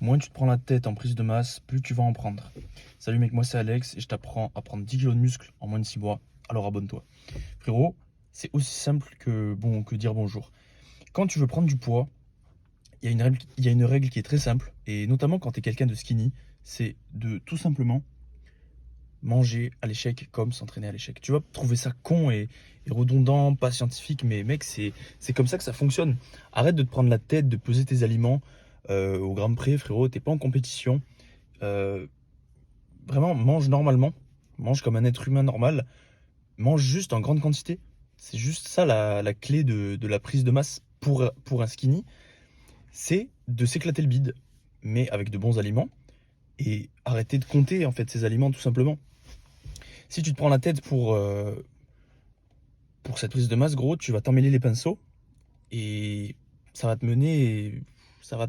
Moins tu te prends la tête en prise de masse, plus tu vas en prendre. Salut mec, moi c'est Alex et je t'apprends à prendre 10 kilos de muscle en moins de 6 mois. Alors abonne-toi. Frérot, c'est aussi simple que dire bonjour. Quand tu veux prendre du poids, il y a une règle qui est très simple, et notamment quand tu es quelqu'un de skinny, c'est de tout simplement manger à l'échec comme s'entraîner à l'échec. Tu vas trouver ça con et redondant, pas scientifique, mais mec, c'est comme ça que ça fonctionne. Arrête de te prendre la tête, de peser tes aliments au gramme près, frérot, t'es pas en compétition. Euh, Vraiment, mange normalement, mange comme un être humain normal, mange juste en grande quantité. C'est juste ça la clé de la prise de masse pour un skinny, c'est de s'éclater le bide, mais avec de bons aliments, et arrêter de compter en fait ces aliments tout simplement. Si tu te prends la tête pour cette prise de masse, gros, tu vas t'emmêler les pinceaux et ça va te mener. Ça va,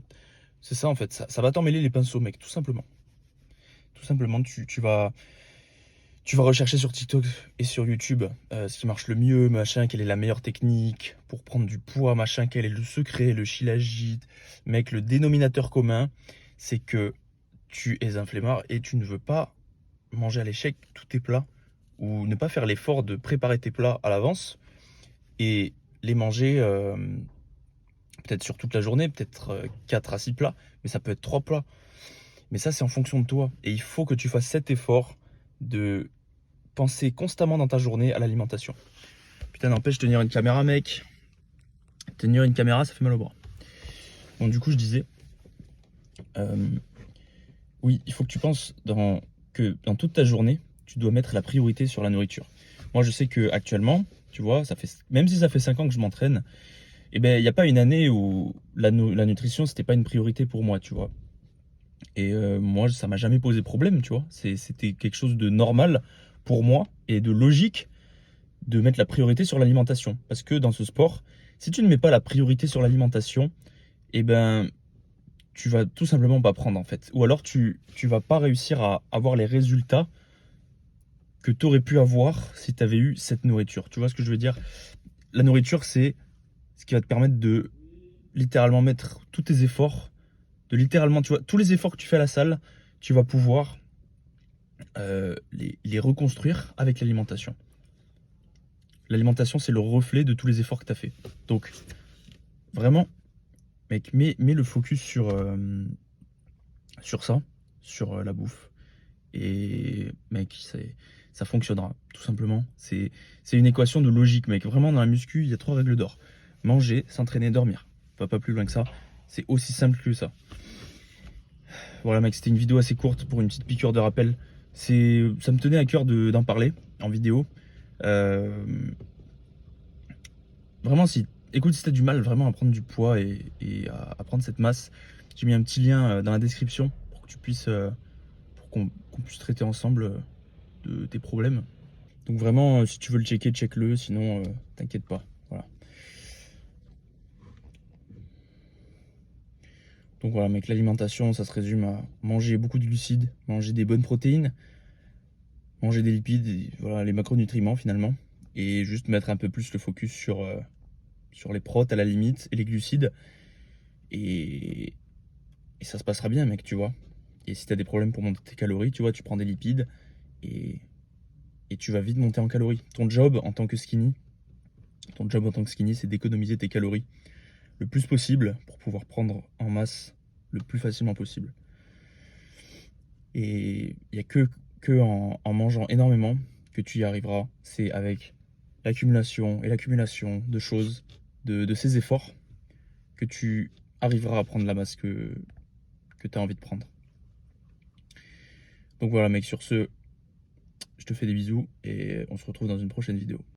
c'est ça en fait, ça va t'emmêler les pinceaux, mec, tout simplement. Tout simplement, tu vas rechercher sur TikTok et sur YouTube ce qui marche le mieux, machin, quelle est la meilleure technique pour prendre du poids, machin, quel est le secret, le shilajit. Mec, le dénominateur commun, c'est que tu es un flemmard et tu ne veux pas manger à l'échec tous tes plats ou ne pas faire l'effort de préparer tes plats à l'avance et les manger peut-être sur toute la journée, peut-être 4 à 6 plats, mais ça peut être 3 plats. Mais ça, c'est en fonction de toi. Et il faut que tu fasses cet effort de penser constamment dans ta journée à l'alimentation. Putain, n'empêche, tenir une caméra, mec. Tenir une caméra, ça fait mal au bras. Bon, du coup, je disais, euh, oui, il faut que tu penses que dans toute ta journée, tu dois mettre la priorité sur la nourriture. Moi, je sais que actuellement, tu vois, même si ça fait 5 ans que je m'entraîne, eh ben, il n'y a pas une année où la nutrition, c'était pas une priorité pour moi, tu vois. Et moi, ça m'a jamais posé problème, tu vois. C'était quelque chose de normal pour moi et de logique de mettre la priorité sur l'alimentation. Parce que dans ce sport, si tu ne mets pas la priorité sur l'alimentation, eh ben, tu vas tout simplement pas prendre en fait. Ou alors tu vas pas réussir à avoir les résultats que tu aurais pu avoir si tu avais eu cette nourriture. Tu vois ce que je veux dire? La nourriture, c'est ce qui va te permettre de littéralement mettre tous tes efforts, de littéralement, tu vois, tous les efforts que tu fais à la salle, tu vas pouvoir les reconstruire avec l'alimentation. L'alimentation, c'est le reflet de tous les efforts que tu as fait. Donc, vraiment, mec, mets le focus sur ça, sur la bouffe. Et, mec, ça fonctionnera, tout simplement. C'est une équation de logique, mec. Vraiment, dans la muscu, il y a 3 règles d'or. Manger, s'entraîner, dormir. Va pas plus loin que ça. C'est aussi simple que ça. Voilà, mec, c'était une vidéo assez courte pour une petite piqûre de rappel. Ça me tenait à cœur d'en parler en vidéo. Euh, Vraiment, écoute, si t'as du mal vraiment à prendre du poids et à prendre cette masse, j'ai mis un petit lien dans la description pour que tu puisses, pour qu'on puisse traiter ensemble de tes problèmes. Donc vraiment, si tu veux le checker, check-le, sinon t'inquiète pas. Voilà. Donc voilà, mec, l'alimentation, ça se résume à manger beaucoup de glucides, manger des bonnes protéines, manger des lipides, et voilà, les macronutriments finalement, et juste mettre un peu plus le focus sur les protes à la limite et les glucides. Et, et ça se passera bien, mec, tu vois. Et si tu as des problèmes pour monter tes calories, tu vois, tu prends des lipides et, et tu vas vite monter en calories. Ton job en tant que skinny, c'est d'économiser tes calories le plus possible pour pouvoir prendre en masse le plus facilement possible. Et il n'y a que en mangeant énormément que tu y arriveras. C'est avec l'accumulation et l'accumulation de choses, de ces efforts, que tu arriveras à prendre la masse que tu as envie de prendre. Donc voilà, mec, sur ce, je te fais des bisous et on se retrouve dans une prochaine vidéo.